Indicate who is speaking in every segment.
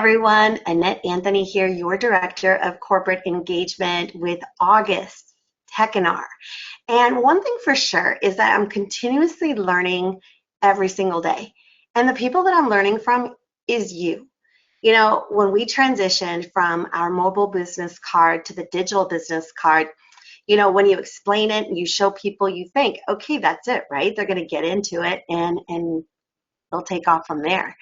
Speaker 1: Everyone, Annette Anthony here, your Director of Corporate Engagement with August Techinar. And one thing for sure is that I'm continuously learning every single day. And the people that I'm learning from is you. You know, when we transitioned from our mobile business card to the digital business card, when you explain it and you show people, you think, okay, that's it, right? They're going to get into it and they'll take off from there.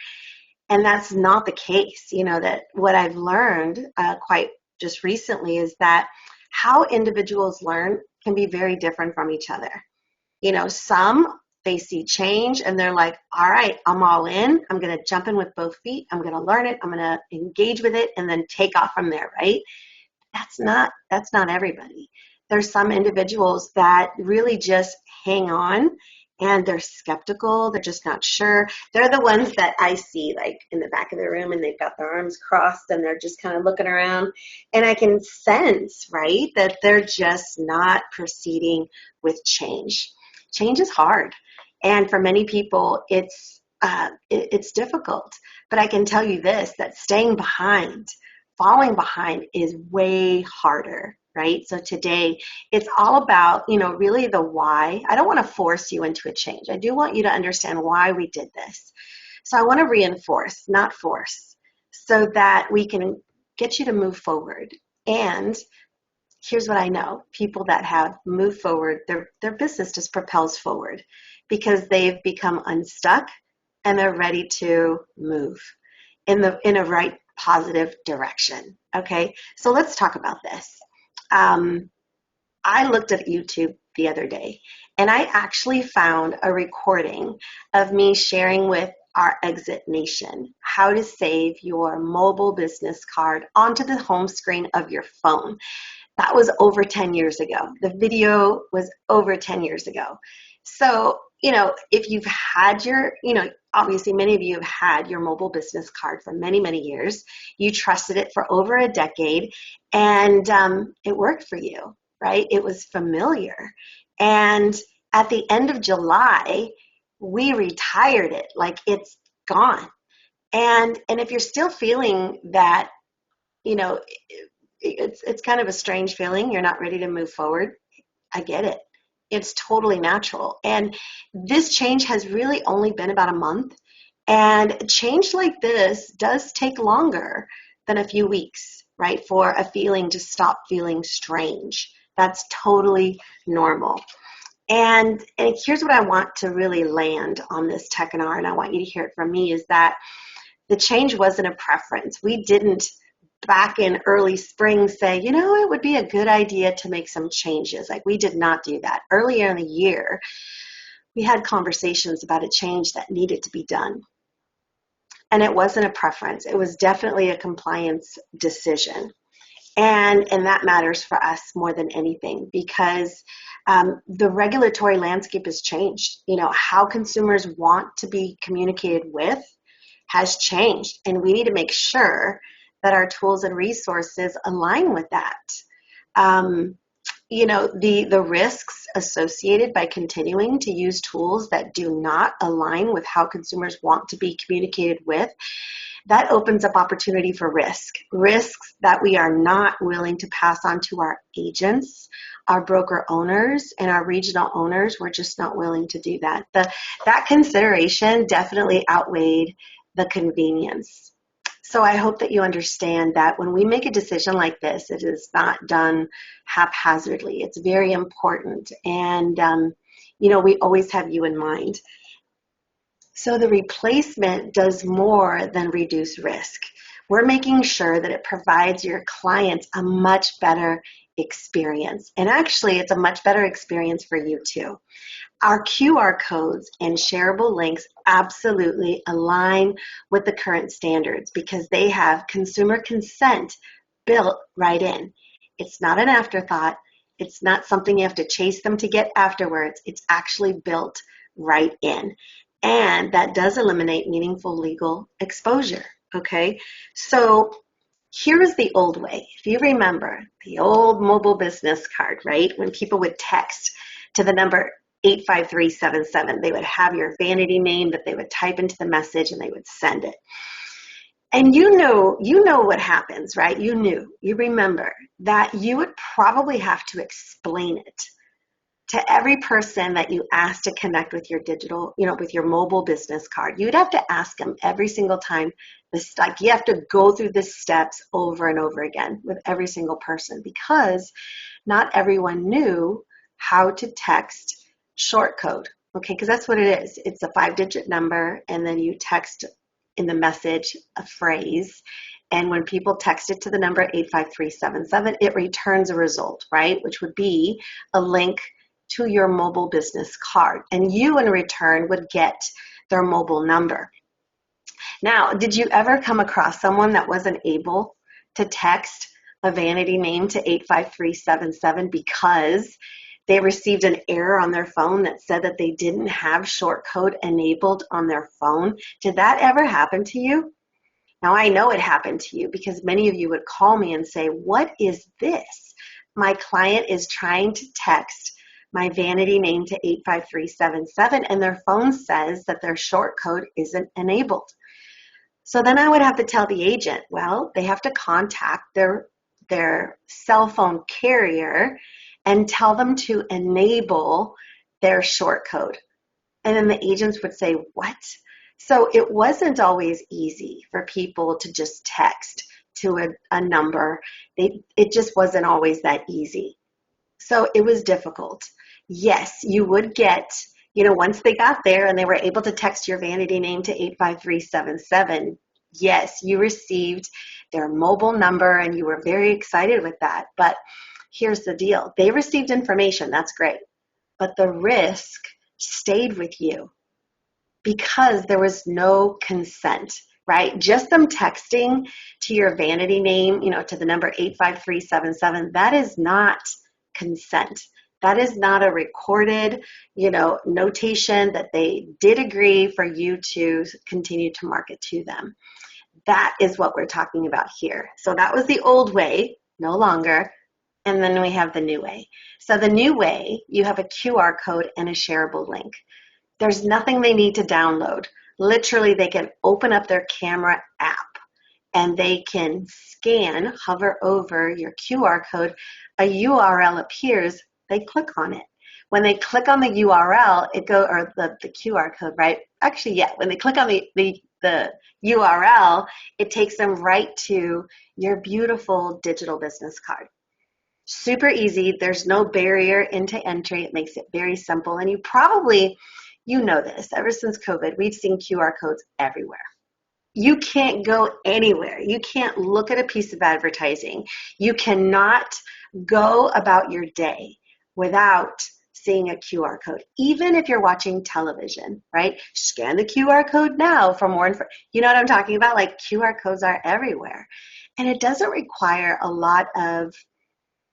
Speaker 1: And that's not the case. That what I've learned quite just recently is that how individuals learn can be very different from each other. Some they see change and they're like, all right, I'm all in. I'm going to jump in with both feet. I'm going to learn it. I'm going to engage with it and then take off from there, right? That's not everybody. There's some individuals that really just hang on and they're skeptical. They're just not sure. They're the ones that I see like in the back of the room and they've got their arms crossed and they're just kind of looking around. And I can sense, right, that they're just not proceeding with change. Change is hard. And for many people, it's difficult. But I can tell you this, that staying behind, falling behind is way harder, right? So today it's all about, really the why. I don't want to force you into a change. I do want you to understand why we did this. So I want to reinforce, not force, so that we can get you to move forward. And here's what I know. People that have moved forward, their business just propels forward because they've become unstuck and they're ready to move in a right positive direction. Okay, so let's talk about this. I looked at YouTube the other day and I actually found a recording of me sharing with our Exit Nation how to save your mobile business card onto the home screen of your phone. That was over 10 years ago. The video was over 10 years ago. So, if you've had obviously many of you have had your mobile business card for many, many years. You trusted it for over a decade and it worked for you, right? It was familiar. And at the end of July, we retired it, like it's gone. And if you're still feeling that, it's kind of a strange feeling, you're not ready to move forward, I get it. It's totally natural. And this change has really only been about a month. And change like this does take longer than a few weeks, right? For a feeling to stop feeling strange. That's totally normal. And here's what I want to really land on this Techinar, and I want you to hear it from me, is that the change wasn't a preference. We didn't back in early spring say, it would be a good idea to make some changes. Like, we did not do that. Earlier in the year, we had conversations about a change that needed to be done. And it wasn't a preference. It was definitely a compliance decision. And that matters for us more than anything because the regulatory landscape has changed. How consumers want to be communicated with has changed. And we need to make sure that our tools and resources align with that. The risks associated by continuing to use tools that do not align with how consumers want to be communicated with, that opens up opportunity for risks that we are not willing to pass on to our agents, our broker owners, and our regional owners. We're just not willing to do that. That consideration definitely outweighed the convenience. So I hope that you understand that when we make a decision like this, it is not done haphazardly. It's very important. And, we always have you in mind. So the replacement does more than reduce risk. We're making sure that it provides your clients a much better experience. And actually, it's a much better experience for you too. Our QR codes and shareable links absolutely align with the current standards because they have consumer consent built right in. It's not an afterthought. It's not something you have to chase them to get afterwards. It's actually built right in. And that does eliminate meaningful legal exposure, okay? So here's the old way. If you remember the old mobile business card, right? When people would text to the number 85377, they would have your vanity name that they would type into the message and they would send it. And you know what happens, right? You remember that you would probably have to explain it to every person that you ask to connect with your digital, with your mobile business card. You'd have to ask them every single time. Like you have to go through the steps over and over again with every single person because not everyone knew how to text short code. Okay, because that's what it is. It's a 5-digit number, and then you text in the message a phrase. And when people text it to the number 85377, it returns a result, right? Which would be a link to your mobile business card. And you, in return, would get their mobile number. Now, did you ever come across someone that wasn't able to text a vanity name to 85377 because they received an error on their phone that said that they didn't have short code enabled on their phone? Did that ever happen to you? Now, I know it happened to you because many of you would call me and say, what is this? My client is trying to text my vanity name to 85377 and their phone says that their short code isn't enabled. So then I would have to tell the agent, well, they have to contact their cell phone carrier and tell them to enable their short code. And then the agents would say, what? So it wasn't always easy for people to just text to a number. It just wasn't always that easy. So it was difficult. Yes, you would get, once they got there and they were able to text your vanity name to 85377, yes, you received their mobile number and you were very excited with that. But here's the deal. They received information. That's great. But the risk stayed with you because there was no consent, right? Just them texting to your vanity name, to the number 85377, that is not consent. That is not a recorded, notation that they did agree for you to continue to market to them. That is what we're talking about here. So that was the old way, no longer. And then we have the new way. So the new way, you have a QR code and a shareable link. There's nothing they need to download. Literally, they can open up their camera app and they can hover over your QR code. A URL appears, they click on it. When they click on the URL, or the QR code, right? Actually, yeah, when they click on the URL, it takes them right to your beautiful digital business card. Super easy. There's no barrier into entry. It makes it very simple. And you know this, ever since COVID, we've seen QR codes everywhere. You can't go anywhere. You can't look at a piece of advertising. You cannot go about your day without seeing a QR code. Even if you're watching television, right? Scan the QR code now for more information. You know what I'm talking about? Like QR codes are everywhere. And it doesn't require a lot of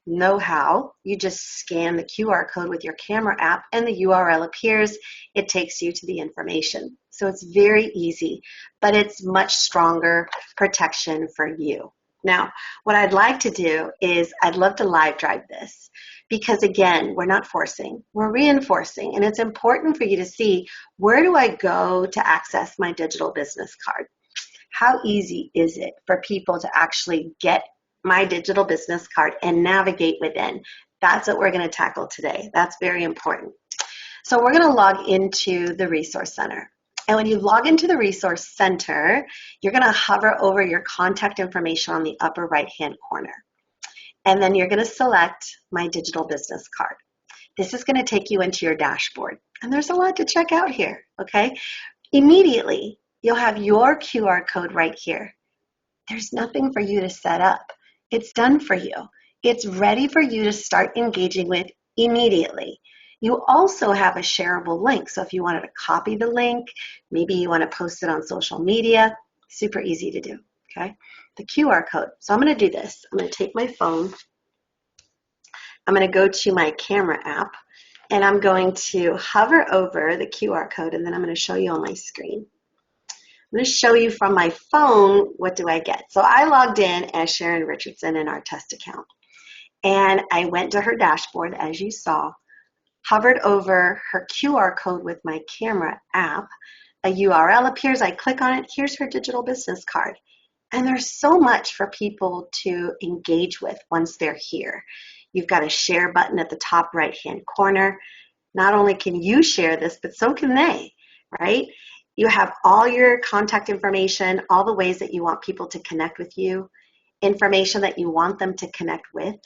Speaker 1: know-how. You just scan the QR code with your camera app and the URL appears. It takes you to the information. So it's very easy, but it's much stronger protection for you. Now, what I'd like to do is I'd love to live drive this because, again, we're not forcing, we're reinforcing. And it's important for you to see, where do I go to access my digital business card? How easy is it for people to actually get my digital business card and navigate within? That's what we're going to tackle today. That's very important. So we're going to log into the Resource Center. And when you log into the Resource Center, you're going to hover over your contact information on the upper right-hand corner. And then you're going to select My Digital Business Card. This is going to take you into your dashboard. And there's a lot to check out here, okay? Immediately, you'll have your QR code right here. There's nothing for you to set up. It's done for you. It's ready for you to start engaging with immediately. You also have a shareable link. So if you wanted to copy the link, maybe you want to post it on social media, super easy to do, okay? The QR code. So I'm going to do this. I'm going to take my phone. I'm going to go to my camera app, and I'm going to hover over the QR code, and then I'm going to show you on my screen. I'm going to show you from my phone, what do I get? So I logged in as Sharon Richardson in our test account. And I went to her dashboard, as you saw, hovered over her QR code with my camera app. A URL appears. I click on it. Here's her digital business card. And there's so much for people to engage with once they're here. You've got a share button at the top right-hand corner. Not only can you share this, but so can they, right? You have all your contact information, all the ways that you want people to connect with you, information that you want them to connect with,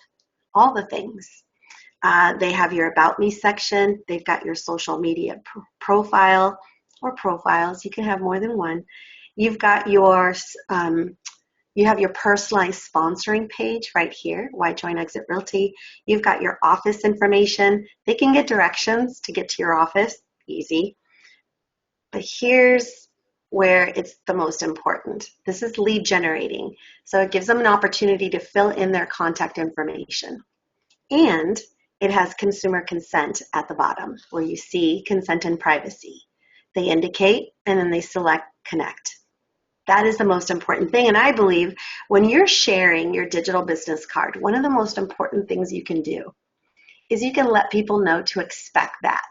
Speaker 1: all the things. They have your About Me section. They've got your social media profile or profiles. You can have more than one. You've got your you have your personalized sponsoring page right here, Why Join Exit Realty. You've got your office information. They can get directions to get to your office, easy. But here's where it's the most important. This is lead generating. So it gives them an opportunity to fill in their contact information. And it has consumer consent at the bottom where you see consent and privacy. They indicate and then they select connect. That is the most important thing. And I believe when you're sharing your digital business card, one of the most important things you can do is you can let people know to expect that,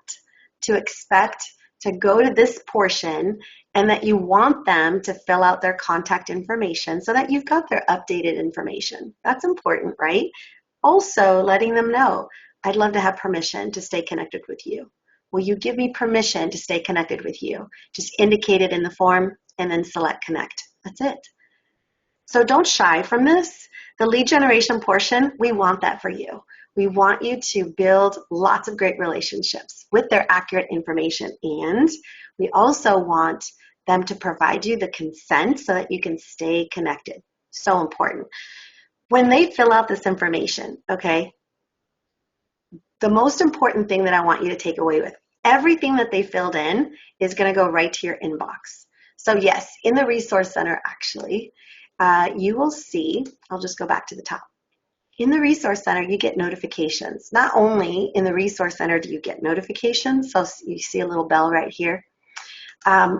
Speaker 1: to expect to go to this portion and that you want them to fill out their contact information so that you've got their updated information. That's important, right? Also, letting them know, I'd love to have permission to stay connected with you. Will you give me permission to stay connected with you? Just indicate it in the form and then select connect. That's it. So don't shy from this. The lead generation portion, we want that for you. We want you to build lots of great relationships with their accurate information. And we also want them to provide you the consent so that you can stay connected. So important. When they fill out this information, okay, the most important thing that I want you to take away with everything that they filled in is going to go right to your inbox. So yes, in the Resource Center, actually, you will see, I'll just go back to the top. In the Resource Center, you get notifications. Not only in the Resource Center do you get notifications, so you see a little bell right here.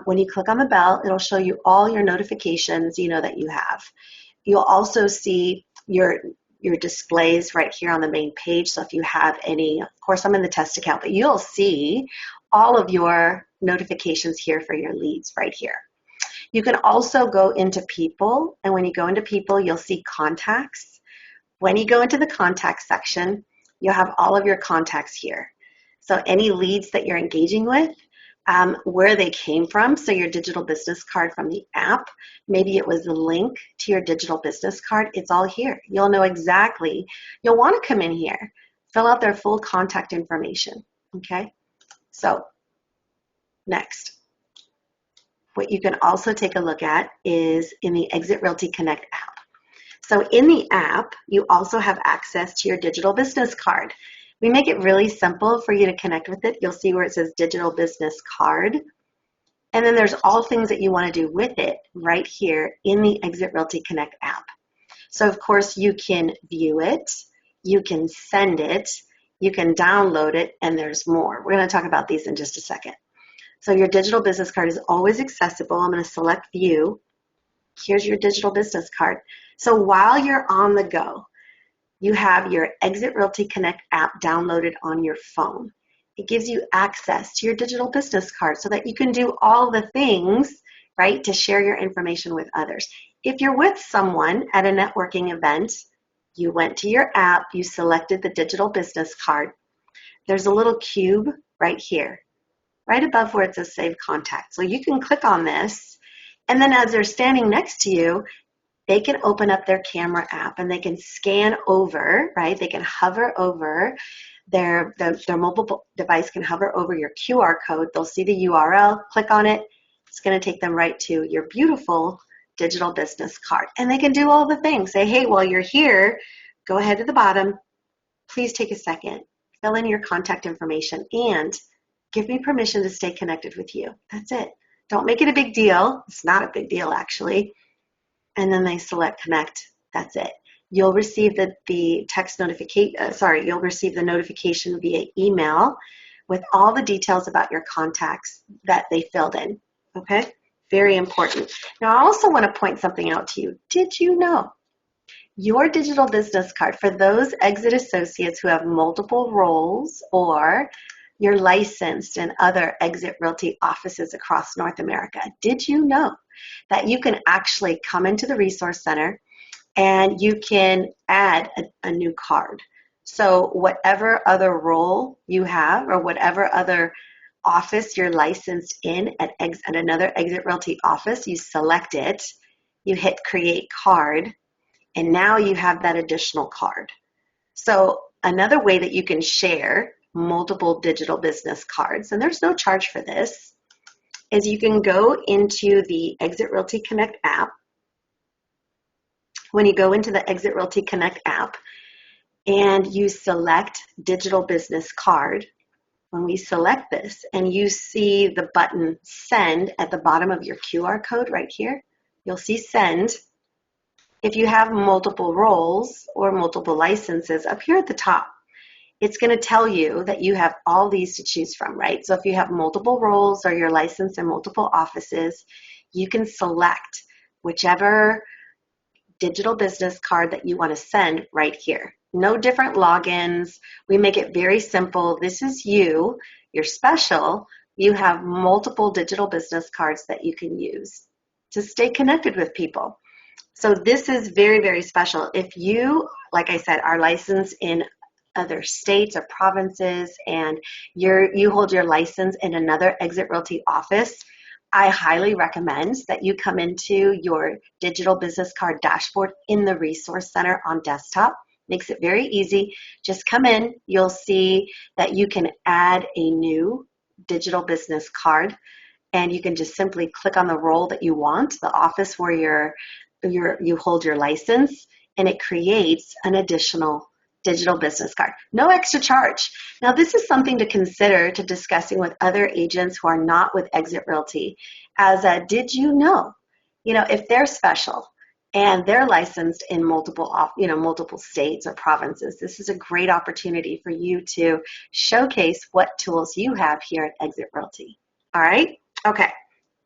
Speaker 1: When you click on the bell, it'll show you all your notifications that you have. You'll also see your displays right here on the main page. So if you have any, of course I'm in the test account, but you'll see all of your notifications here for your leads right here. You can also go into people, and when you go into people, you'll see contacts. When you go into the contact section, you'll have all of your contacts here. So any leads that you're engaging with, where they came from, so your digital business card from the app, maybe it was a link to your digital business card, it's all here. You'll know exactly, you'll want to come in here, fill out their full contact information, okay? So, next. What you can also take a look at is in the Exit Realty Connect app. So in the app, you also have access to your digital business card. We make it really simple for you to connect with it. You'll see where it says digital business card. And then there's all things that you want to do with it right here in the Exit Realty Connect app. So of course you can view it, you can send it, you can download it, and there's more. We're going to talk about these in just a second. So your digital business card is always accessible. I'm going to select view. Here's your digital business card. So while you're on the go, you have your Exit Realty Connect app downloaded on your phone. It gives you access to your digital business card so that you can do all the things, right, to share your information with others. If you're with someone at a networking event, you went to your app, you selected the digital business card. There's a little cube right here, right above where it says Save Contact. So you can click on this, and then as they're standing next to you, they can open up their camera app and they can scan over, right? They can hover over their mobile device, can hover over your QR code. They'll see the URL, click on it. It's going to take them right to your beautiful digital business card. And they can do all the things. Say, hey, while you're here, go ahead to the bottom. Please take a second, fill in your contact information, and give me permission to stay connected with you. That's it. Don't make it a big deal. It's not a big deal, actually. And then they select connect. That's it. You'll receive the text notification. You'll receive the notification via email with all the details about your contacts that they filled in. Okay, very important. Now, I also want to point something out to you. Did you know your digital business card for those exit associates who have multiple roles or You're licensed in other Exit Realty offices across North America. Did you know that you can actually come into the Resource Center and you can add a new card? So whatever other role you have or whatever other office you're licensed in at another Exit Realty office, you select it, you hit create card, and now you have that additional card. So another way that you can share multiple digital business cards, and there's no charge for this, is you can go into the Exit Realty Connect app. When you go into the Exit Realty Connect app and you select digital business card, when we select this and you see the button send at the bottom of your QR code right here, you'll see send. If you have multiple roles or multiple licenses up here at the top, it's going to tell you that you have all these to choose from, right? So if you have multiple roles or you're licensed in multiple offices, you can select whichever digital business card that you want to send right here. No different logins. We make it very simple. This is you. You're special. You have multiple digital business cards that you can use to stay connected with people. So this is very, very special. If you, like I said, are licensed in other states or provinces and you hold your license in another Exit Realty office, I highly recommend that you come into your digital business card dashboard in the Resource Center on desktop. Makes it very easy. Just come in. You'll see that you can add a new digital business card, and you can just simply click on the role that you want, the office where you hold your license, and it creates an additional digital business card. No extra charge. Now, this is something to consider to discussing with other agents who are not with Exit Realty. Did you know, if they're special and they're licensed in multiple states or provinces, this is a great opportunity for you to showcase what tools you have here at Exit Realty. All right? Okay.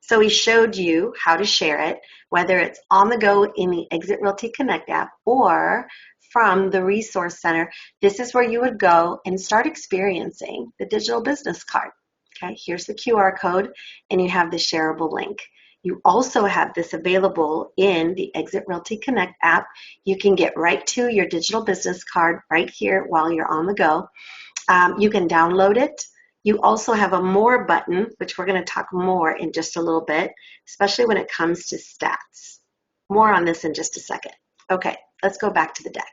Speaker 1: So we showed you how to share it, whether it's on the go in the Exit Realty Connect app or from the Resource Center. This is where you would go and start experiencing the digital business card. Okay, here's the QR code, and you have the shareable link. You also have this available in the Exit Realty Connect app. You can get right to your digital business card right here while you're on the go. You can download it. You also have a more button, which we're going to talk more in just a little bit, especially when it comes to stats. More on this in just a second. Okay, let's go back to the deck.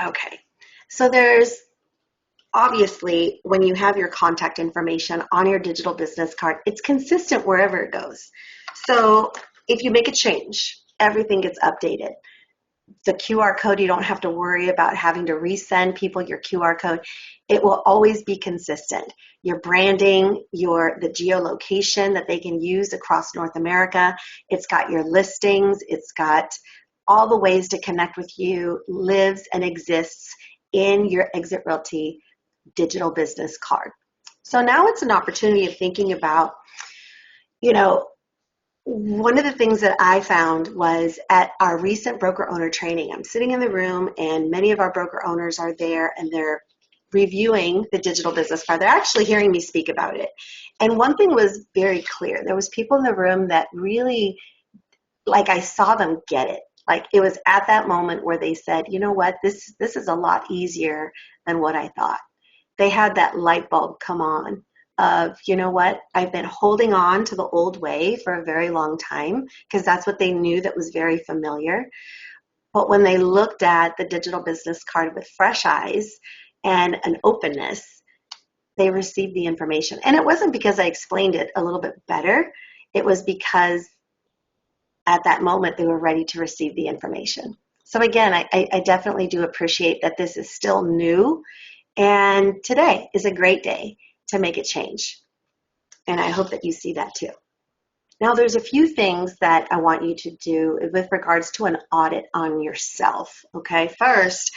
Speaker 1: Okay, so there's obviously when you have your contact information on your digital business card, it's consistent wherever it goes. So if you make a change, everything gets updated. The QR code, you don't have to worry about having to resend people your QR code. It will always be consistent. Your branding, the geolocation that they can use across North America, it's got your listings, it's got all the ways to connect with you, lives and exists in your Exit Realty digital business card. So now it's an opportunity of thinking about, one of the things that I found was at our recent broker owner training, I'm sitting in the room and many of our broker owners are there and they're reviewing the digital business card. They're actually hearing me speak about it. And one thing was very clear. There was people in the room that really, I saw them get it. It was at that moment where they said, you know what, this is a lot easier than what I thought. They had that light bulb come on of, you know what, I've been holding on to the old way for a very long time because that's what they knew that was very familiar. But when they looked at the digital business card with fresh eyes and an openness, they received the information. And it wasn't because I explained it a little bit better. It was because at that moment they were ready to receive the information. So again, I definitely do appreciate that this is still new. And today is a great day to make a change. And I hope that you see that too. Now, there's a few things that I want you to do with regards to an audit on yourself. Okay, first,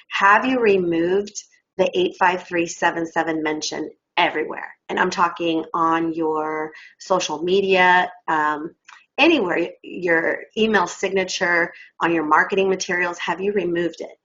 Speaker 1: have you removed the 85377 mention everywhere? And I'm talking on your social media, anywhere, your email signature, on your marketing materials. Have you removed it?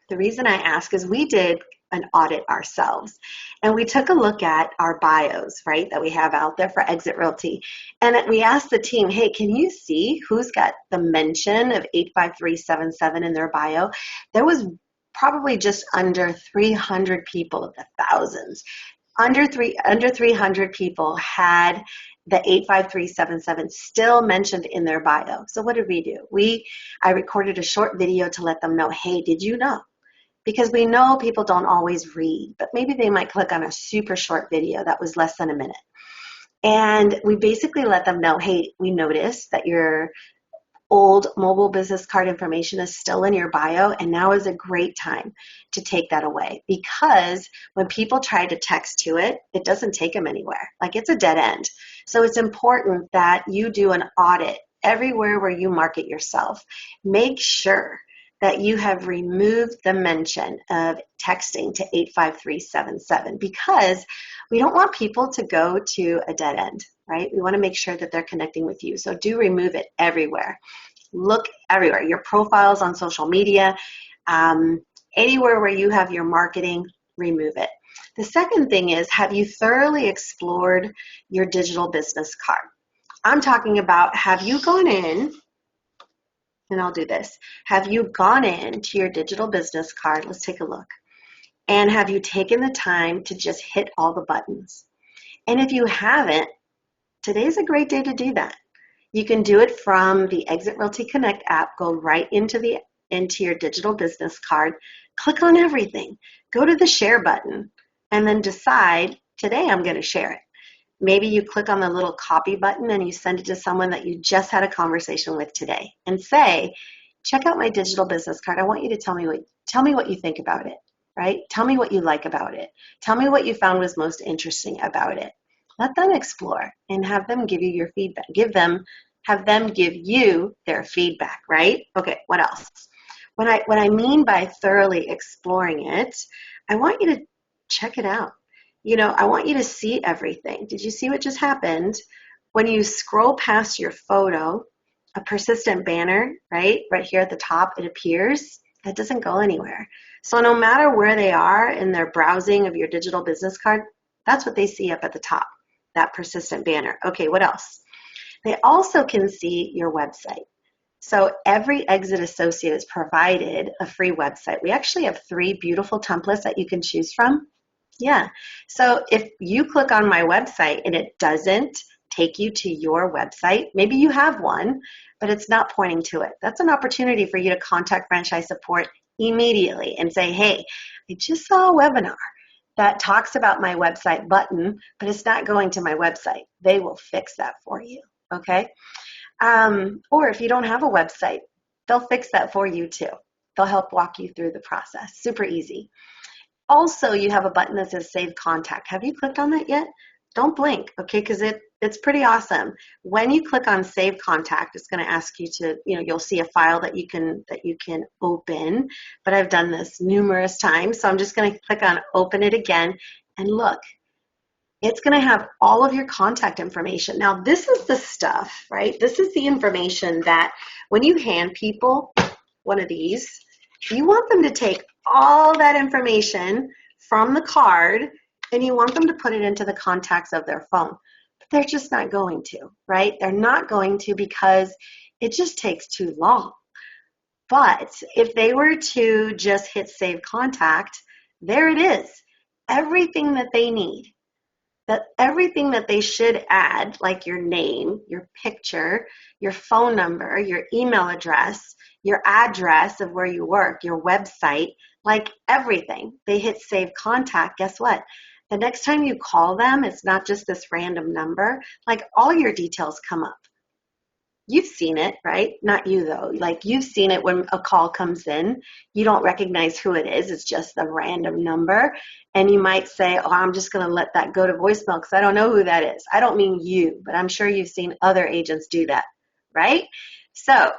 Speaker 1: The reason I ask is we did an audit ourselves and we took a look at our bios, right, that we have out there for Exit Realty. And we asked the team, hey, can you see who's got the mention of 85377 in their bio? There was probably just under 300 people of the thousands. Under 300 people had the 85377 still mentioned in their bio. So what did we do? I recorded a short video to let them know, hey, did you know? Because we know people don't always read, but maybe they might click on a super short video that was less than a minute. And we basically let them know, hey, we noticed that your old mobile business card information is still in your bio, and now is a great time to take that away, because when people try to text to it, it doesn't take them anywhere. Like, it's a dead end. So it's important that you do an audit everywhere where you market yourself. Make sure that you have removed the mention of texting to 85377, because we don't want people to go to a dead end, right? We want to make sure that they're connecting with you. So do remove it everywhere. Look everywhere. Your profiles on social media, anywhere where you have your marketing, remove it. The second thing is, have you thoroughly explored your digital business card? I'm talking about, have you gone in, and I'll do this. Have you gone into your digital business card? Let's take a look. And have you taken the time to just hit all the buttons? And if you haven't, today's a great day to do that. You can do it from the Exit Realty Connect app. Go right into your digital business card. Click on everything. Go to the share button and then decide, today I'm going to share it. Maybe you click on the little copy button and you send it to someone that you just had a conversation with today and say, check out my digital business card. I want you to tell me what you think about it, right? Tell me what you like about it. Tell me what you found was most interesting about it. Let them explore and have them give you your feedback. Have them give you their feedback, right? Okay, what else? What I mean by thoroughly exploring it, I want you to check it out. I want you to see everything. Did you see what just happened? When you scroll past your photo, a persistent banner, right here at the top, it appears. That doesn't go anywhere. So no matter where they are in their browsing of your digital business card, that's what they see up at the top, that persistent banner. Okay, what else? They also can see your website. So every Exit associate is provided a free website. We actually have 3 beautiful templates that you can choose from. Yeah. So if you click on my website and it doesn't take you to your website, maybe you have one, but it's not pointing to it. That's an opportunity for you to contact franchise support immediately and say, hey, I just saw a webinar that talks about my website button, but it's not going to my website. They will fix that for you. Okay. Or if you don't have a website, they'll fix that for you too. They'll help walk you through the process. Super easy. Also, you have a button that says Save Contact. Have you clicked on that yet? Don't blink, okay, because it's pretty awesome. When you click on Save Contact, it's going to ask you to, you'll see a file that you can open, but I've done this numerous times, so I'm just going to click on Open it again, and look, it's going to have all of your contact information. Now, this is the stuff, right? This is the information that when you hand people one of these, you want them to take all that information from the card and you want them to put it into the contacts of their phone. But they're just not going to, right? They're not going to because it just takes too long. But if they were to just hit Save Contact, there it is. Everything that they need. Everything that they should add, like your name, your picture, your phone number, your email address, your address of where you work, your website, like everything. They hit Save Contact. Guess what? The next time you call them, it's not just this random number. Like, all your details come up. You've seen it, right? Not you, though. Like, you've seen it when a call comes in. You don't recognize who it is. It's just a random number. And you might say, oh, I'm just going to let that go to voicemail because I don't know who that is. I don't mean you, but I'm sure you've seen other agents do that, right? So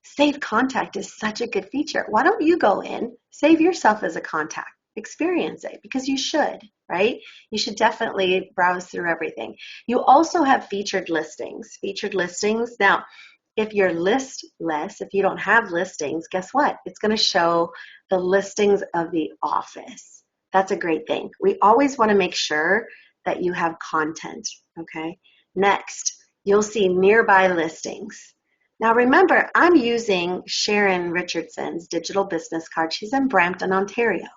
Speaker 1: Save Contact is such a good feature. Why don't you go in, save yourself as a contact, experience it, because you should, right? You should definitely browse through everything. You also have featured listings. Featured listings. Now, if you're listless, if you don't have listings, guess what? It's going to show the listings of the office. That's a great thing. We always want to make sure that you have content, okay? Next, you'll see nearby listings. Now remember, I'm using Sharon Richardson's digital business card. She's in Brampton, Ontario.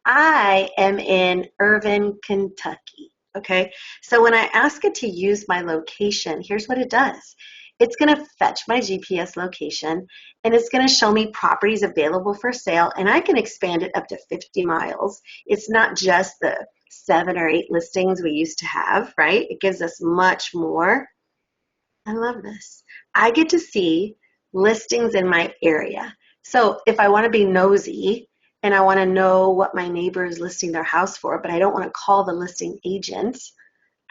Speaker 1: I am in Irvine, Kentucky. Okay, so when I ask it to use my location, here's what it does. It's going to fetch my GPS location and it's going to show me properties available for sale, and I can expand it up to 50 miles. It's not just the 7 or 8 listings we used to have, right? It gives us much more. I love this. I get to see listings in my area. So if I want to be nosy and I want to know what my neighbor is listing their house for, but I don't want to call the listing agent,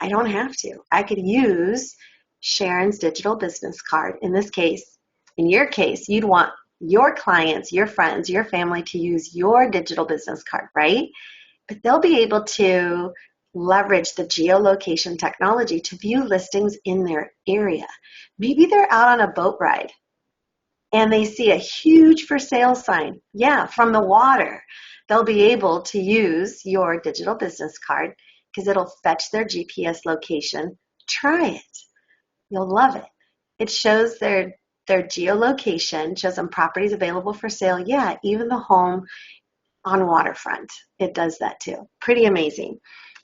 Speaker 1: I don't have to. I could use Sharon's digital business card. In this case, in your case, you'd want your clients, your friends, your family to use your digital business card, right? But they'll be able to leverage the geolocation technology to view listings in their area. Maybe they're out on a boat ride and they see a huge for sale sign, yeah, from the water. They'll be able to use your digital business card because it'll fetch their GPS location. Try it. You'll love it. It shows their geolocation, shows them properties available for sale. Yeah, even the home on waterfront. It does that too. Pretty amazing.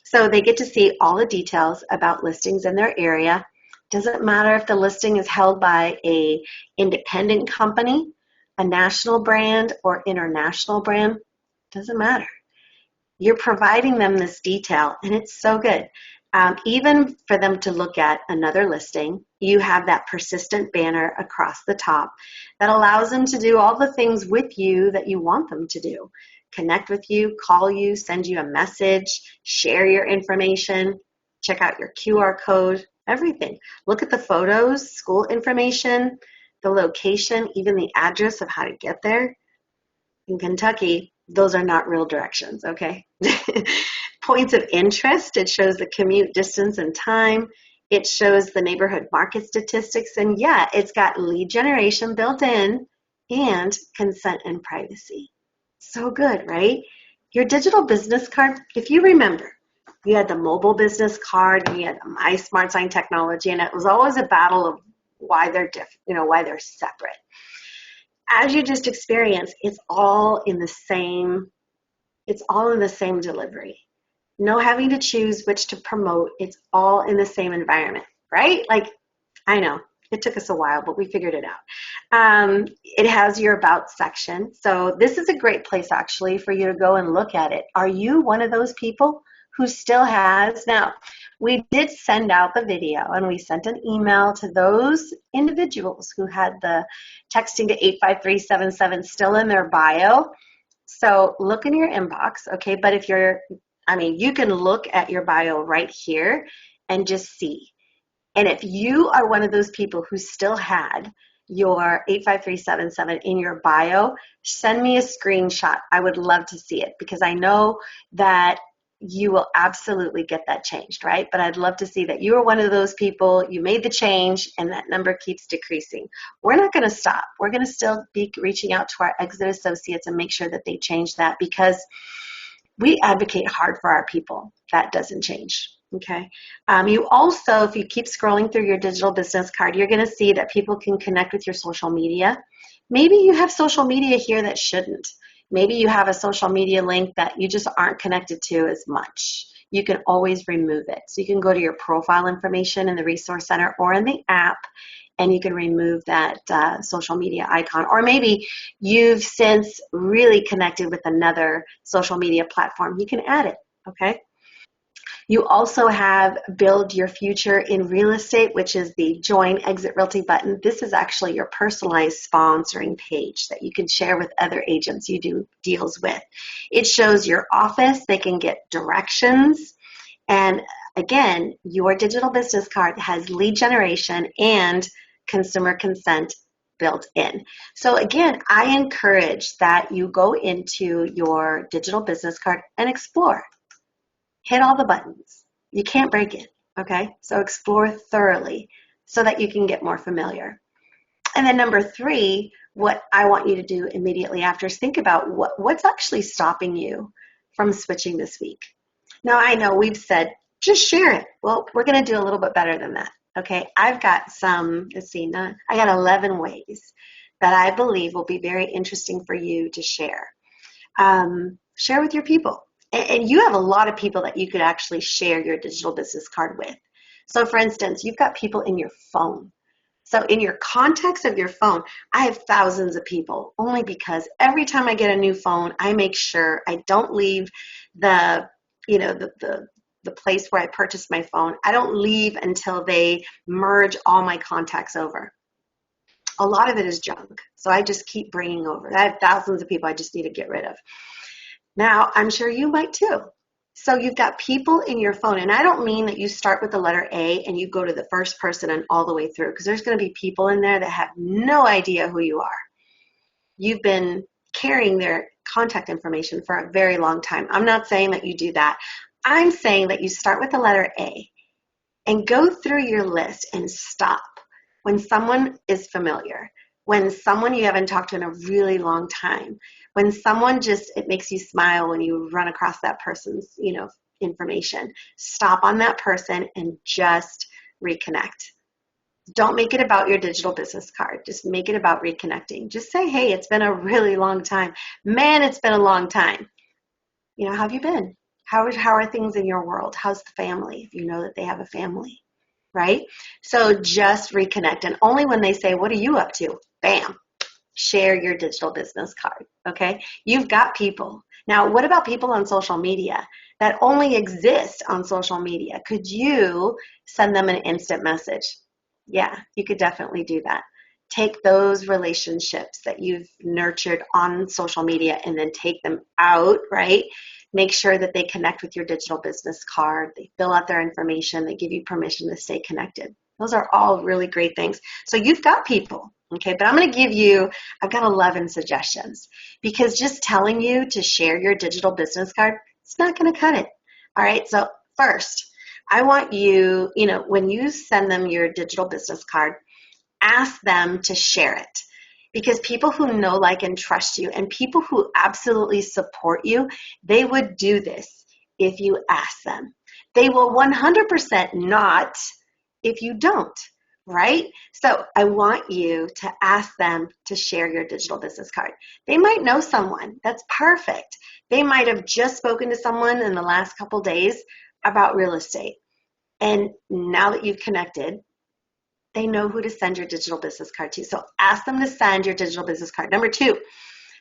Speaker 1: So they get to see all the details about listings in their area. Doesn't matter if the listing is held by a independent company, a national brand, or international brand. Doesn't matter. You're providing them this detail, and it's so good. Even for them to look at another listing, you have that persistent banner across the top that allows them to do all the things with you that you want them to do. Connect with you, call you, send you a message, share your information, check out your QR code, everything. Look at the photos, school information, the location, even the address of how to get there. In Kentucky, those are not real directions, okay? Points of interest, it shows the commute distance and time. It shows the neighborhood market statistics, and yeah, it's got lead generation built in and consent and privacy. So good, right? Your digital business card, if you remember, you had the mobile business card and you had the My Smart Sign technology, and it was always a battle of why they're different, why they're separate. As you just experienced, it's all in the same delivery. No having to choose which to promote. It's all in the same environment, right? Like, I know it took us a while, but we figured it out. It has your about section. So this is a great place actually for you to go and look at it. Are you one of those people who still has? Now, we did send out the video and we sent an email to those individuals who had the texting to 85377 still in their bio. So look in your inbox, okay? But if you can look at your bio right here and just see. And if you are one of those people who still had your 85377 in your bio, send me a screenshot. I would love to see it because I know that you will absolutely get that changed, right? But I'd love to see that you are one of those people, you made the change, and that number keeps decreasing. We're not going to stop. We're going to still be reaching out to our exit associates and make sure that they change that because we advocate hard for our people. That doesn't change. Okay. You also, if you keep scrolling through your digital business card, you're going to see that people can connect with your social media. Maybe you have social media here that shouldn't. Maybe you have a social media link that you just aren't connected to as much. You can always remove it. So you can go to your profile information in the Resource Center or in the app, and you can remove that social media icon. Or maybe you've since really connected with another social media platform. You can add it, okay? You also have Build Your Future in Real Estate, which is the Join Exit Realty button. This is actually your personalized sponsoring page that you can share with other agents you do deals with. It shows your office. They can get directions. And again, your digital business card has lead generation and consumer consent built in. So again, I encourage that you go into your digital business card and explore. Hit all the buttons. You can't break it, okay? So explore thoroughly so that you can get more familiar. And then number 3, what I want you to do immediately after is think about what's actually stopping you from switching this week. Now, I know we've said, just share it. Well, we're going to do a little bit better than that. Okay, I've got I got 11 ways that I believe will be very interesting for you to share. Share with your people. And you have a lot of people that you could actually share your digital business card with. So for instance, you've got people in your phone. So in your contacts of your phone, I have thousands of people only because every time I get a new phone, I make sure I don't leave the place where I purchased my phone. I don't leave until they merge all my contacts over. A lot of it is junk. So I just keep bringing over. I have thousands of people I just need to get rid of. Now, I'm sure you might too. So you've got people in your phone, and I don't mean that you start with the letter A and you go to the first person and all the way through, because there's going to be people in there that have no idea who you are. You've been carrying their contact information for a very long time. I'm not saying that you do that. I'm saying that you start with the letter A and go through your list and stop when someone is familiar, when someone you haven't talked to in a really long time, when someone it makes you smile when you run across that person's, information. Stop on that person and just reconnect. Don't make it about your digital business card. Just make it about reconnecting. Just say, hey, it's been a really long time. Man, it's been a long time. How have you been? How are things in your world? How's the family? If you know that they have a family, right? So just reconnect. And only when they say, what are you up to? Bam. Share your digital business card, okay? You've got people. Now, what about people on social media that only exist on social media? Could you send them an instant message? Yeah, you could definitely do that. Take those relationships that you've nurtured on social media and then take them out, right? Make sure that they connect with your digital business card. They fill out their information. They give you permission to stay connected. Those are all really great things. So you've got people, okay? But I'm going to give you, I've got 11 suggestions, because just telling you to share your digital business card, it's not going to cut it. All right, so first, I want you, when you send them your digital business card, ask them to share it. Because people who know, like, and trust you, and people who absolutely support you, they would do this if you ask them. They will 100% not if you don't, right? So I want you to ask them to share your digital business card. They might know someone. That's perfect. They might have just spoken to someone in the last couple days about real estate. And now that you've connected, they know who to send your digital business card to. So ask them to send your digital business card. Number 2,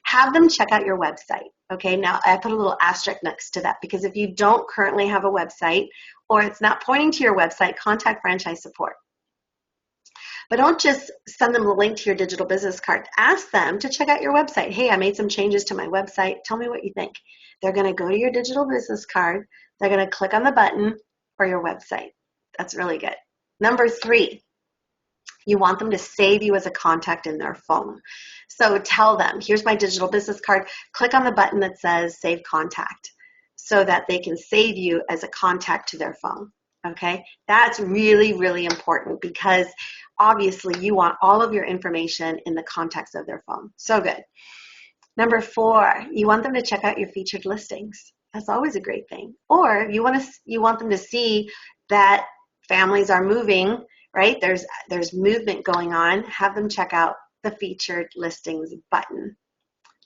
Speaker 1: have them check out your website. Okay, now I put a little asterisk next to that, because if you don't currently have a website or it's not pointing to your website, contact franchise support. But don't just send them the link to your digital business card. Ask them to check out your website. Hey, I made some changes to my website. Tell me what you think. They're going to go to your digital business card. They're going to click on the button for your website. That's really good. Number 3, you want them to save you as a contact in their phone. So tell them, here's my digital business card. Click on the button that says Save Contact so that they can save you as a contact to their phone. Okay? That's really, really important, because obviously you want all of your information in the contacts of their phone. So good. Number 4, you want them to check out your featured listings. That's always a great thing. Or you want them to see that families are moving, right? There's movement going on. Have them check out the featured listings button.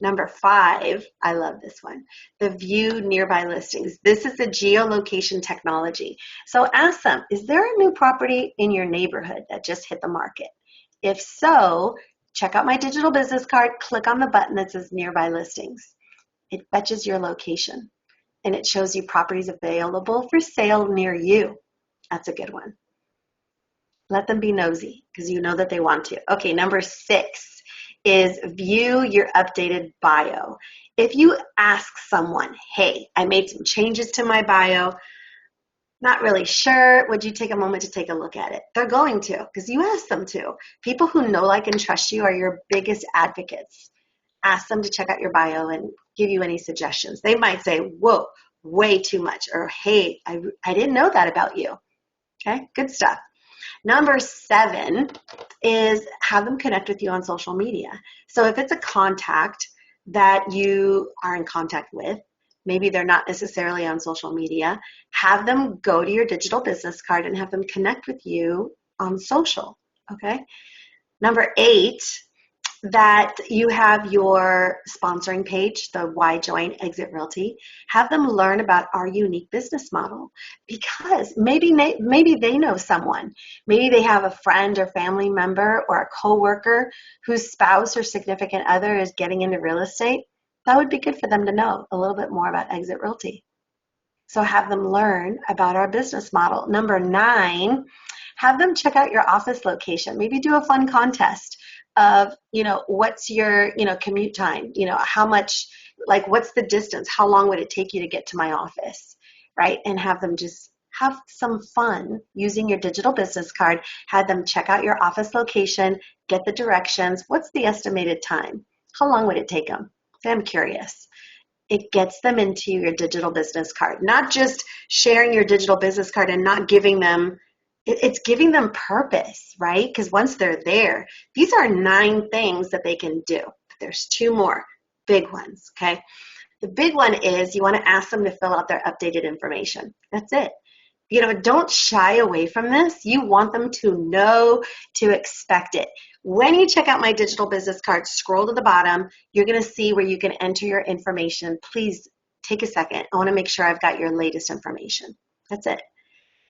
Speaker 1: Number 5, I love this one, the view nearby listings. This is the geolocation technology. So ask them, is there a new property in your neighborhood that just hit the market? If so, check out my digital business card, click on the button that says nearby listings. It fetches your location and it shows you properties available for sale near you. That's a good one. Let them be nosy, because you know that they want to. Okay, number 6 is view your updated bio. If you ask someone, hey, I made some changes to my bio, not really sure, would you take a moment to take a look at it? They're going to, because you asked them to. People who know, like, and trust you are your biggest advocates. Ask them to check out your bio and give you any suggestions. They might say, whoa, way too much, or hey, I didn't know that about you. Okay, good stuff. Number 7 is have them connect with you on social media. So if it's a contact that you are in contact with, maybe they're not necessarily on social media, have them go to your digital business card and have them connect with you on social, okay? Number 8, that you have your sponsoring page, the Why Join Exit Realty. Have them learn about our unique business model, because maybe they know someone. Maybe they have a friend or family member or a coworker whose spouse or significant other is getting into real estate. That would be good for them to know a little bit more about Exit Realty. So have them learn about our business model. Number 9, have them check out your office location. Maybe do a fun contest of, what's your, commute time? How much, like, what's the distance? How long would it take you to get to my office, right? And have them just have some fun using your digital business card. Have them check out your office location, get the directions. What's the estimated time? How long would it take them? I'm curious. It gets them into your digital business card, not just sharing your digital business card and not giving them, it's giving them purpose, right? Because once they're there, these are 9 things that they can do. There's 2 more big ones, okay? The big one is you want to ask them to fill out their updated information. That's it. Don't shy away from this. You want them to know to expect it. When you check out my digital business card, scroll to the bottom. You're going to see where you can enter your information. Please take a second. I want to make sure I've got your latest information. That's it.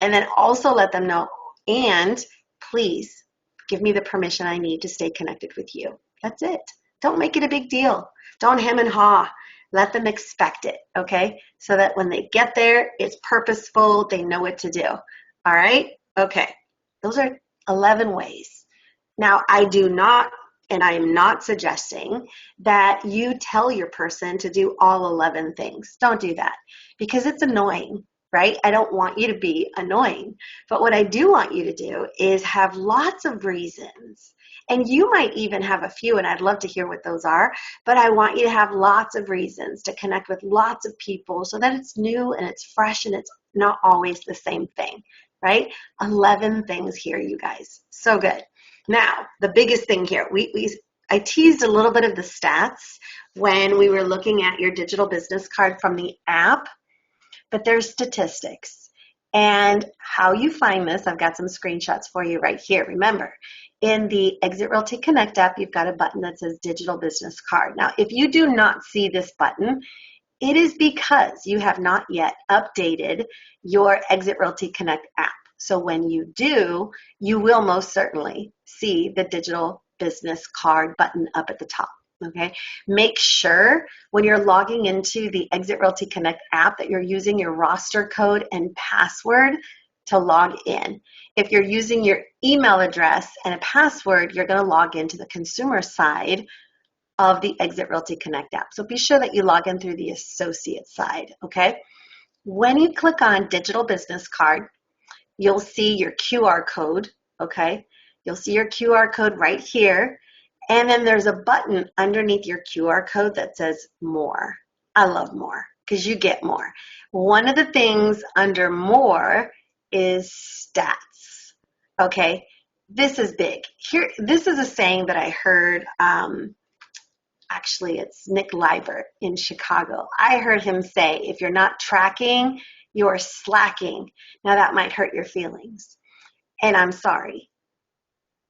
Speaker 1: And then also let them know, and please give me the permission I need to stay connected with you. That's it. Don't make it a big deal. Don't hem and haw. Let them expect it, okay? So that when they get there, it's purposeful, they know what to do. All right? Okay. Those are 11 ways. Now, I do not, and I am not suggesting that you tell your person to do all 11 things. Don't do that, because it's annoying, right? I don't want you to be annoying. But what I do want you to do is have lots of reasons. And you might even have a few, and I'd love to hear what those are, but I want you to have lots of reasons to connect with lots of people so that it's new and it's fresh and it's not always the same thing, right? 11 things here, you guys. So good. Now, the biggest thing here, I teased a little bit of the stats when we were looking at your digital business card from the app, but there's statistics. And how you find this, I've got some screenshots for you right here. Remember, in the Exit Realty Connect app, you've got a button that says Digital Business Card. Now, if you do not see this button, it is because you have not yet updated your Exit Realty Connect app. So when you do, you will most certainly see the Digital Business Card button up at the top. Okay, make sure when you're logging into the Exit Realty Connect app that you're using your roster code and password to log in. If you're using your email address and a password, you're going to log into the consumer side of the Exit Realty Connect app. So be sure that you log in through the associate side, okay? When you click on Digital Business Card, you'll see your QR code, okay? You'll see your QR code right here. And then there's a button underneath your QR code that says More. I love more because you get more. One of the things under More is stats. Okay, this is big. Here, this is a saying that I heard. Actually, it's Nick Liebert in Chicago. I heard him say, "If you're not tracking, you're slacking." Now that might hurt your feelings, and I'm sorry.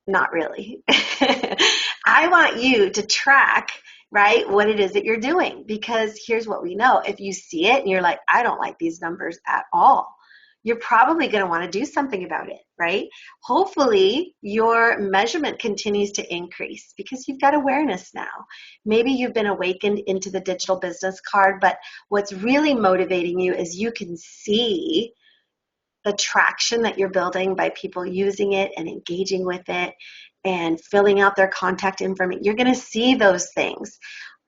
Speaker 1: Not really. I want you to track, right, what it is that you're doing, because here's what we know. If you see it and you're like, I don't like these numbers at all, you're probably going to want to do something about it, right? Hopefully, your measurement continues to increase because you've got awareness now. Maybe you've been awakened into the digital business card, but what's really motivating you is you can see the traction that you're building by people using it and engaging with it and filling out their contact information. You're going to see those things.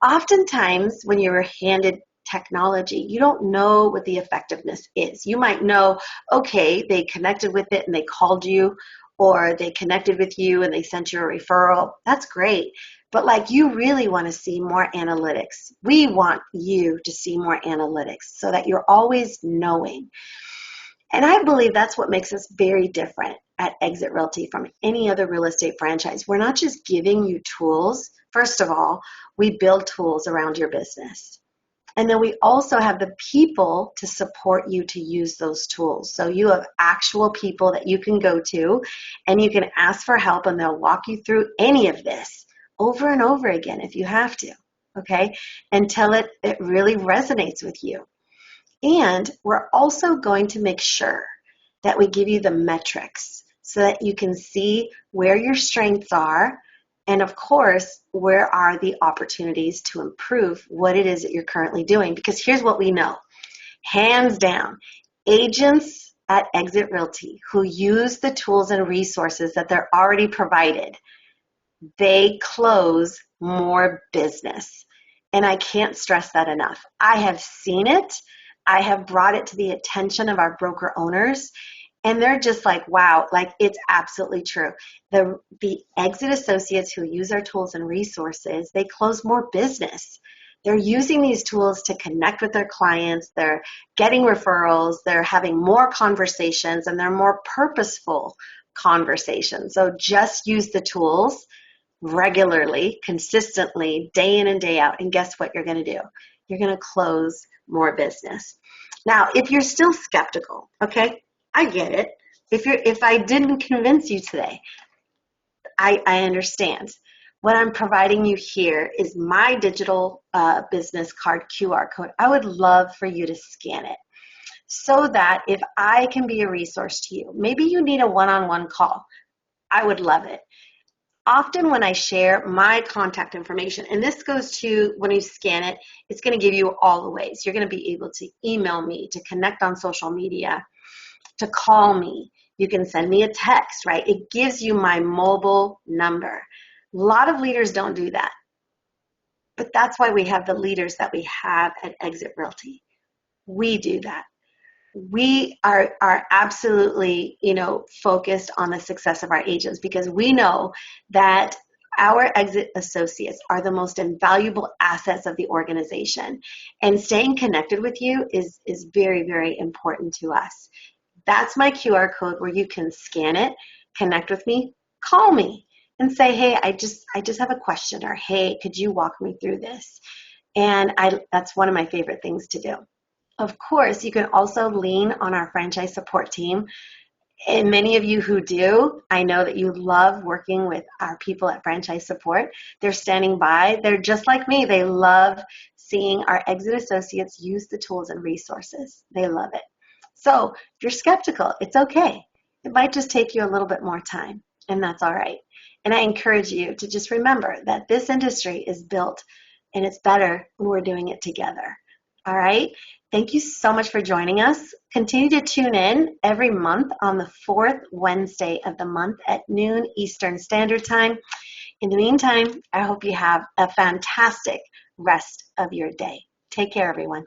Speaker 1: Oftentimes, when you're handed technology, you don't know what the effectiveness is. You might know, okay, they connected with it and they called you, or they connected with you and they sent you a referral. That's great. But like, you really want to see more analytics. We want you to see more analytics so that you're always knowing. And I believe that's what makes us very different at Exit Realty from any other real estate franchise. We're not just giving you tools. First of all, we build tools around your business. And then we also have the people to support you to use those tools. So you have actual people that you can go to and you can ask for help, and they'll walk you through any of this over and over again if you have to, okay, until it really resonates with you. And we're also going to make sure that we give you the metrics so that you can see where your strengths are, and of course, where are the opportunities to improve what it is that you're currently doing. Because here's what we know. Hands down, agents at Exit Realty who use the tools and resources that they're already provided, they close more business. And I can't stress that enough. I have seen it. I have brought it to the attention of our broker owners, and they're just like, wow, like it's absolutely true. The exit associates who use our tools and resources, they close more business. They're using these tools to connect with their clients. They're getting referrals. They're having more conversations, and they're more purposeful conversations. So just use the tools regularly, consistently, day in and day out. And guess what you're going to do? You're going to close more business. Now, if you're still skeptical, okay, I get it. If I didn't convince you today, I understand. What I'm providing you here is my digital business card QR code. I would love for you to scan it so that if I can be a resource to you, maybe you need a one-on-one call. I would love it. Often when I share my contact information, and this goes to when you scan it, it's going to give you all the ways. You're going to be able to email me, to connect on social media, to call me. You can send me a text, right? It gives you my mobile number. A lot of leaders don't do that. But that's why we have the leaders that we have at Exit Realty. We do that. We are absolutely, focused on the success of our agents, because we know that our exit associates are the most invaluable assets of the organization. And staying connected with you is very, very important to us. That's my QR code where you can scan it, connect with me, call me, and say, hey, I just have a question, or hey, could you walk me through this? And that's one of my favorite things to do. Of course, you can also lean on our franchise support team. And many of you who do, I know that you love working with our people at Franchise Support. They're standing by. They're just like me. They love seeing our exit associates use the tools and resources. They love it. So if you're skeptical, it's okay. It might just take you a little bit more time, and that's all right. And I encourage you to just remember that this industry is built, and it's better when we're doing it together. All right? Thank you so much for joining us. Continue to tune in every month on the fourth Wednesday of the month at noon Eastern Standard Time. In the meantime, I hope you have a fantastic rest of your day. Take care, everyone.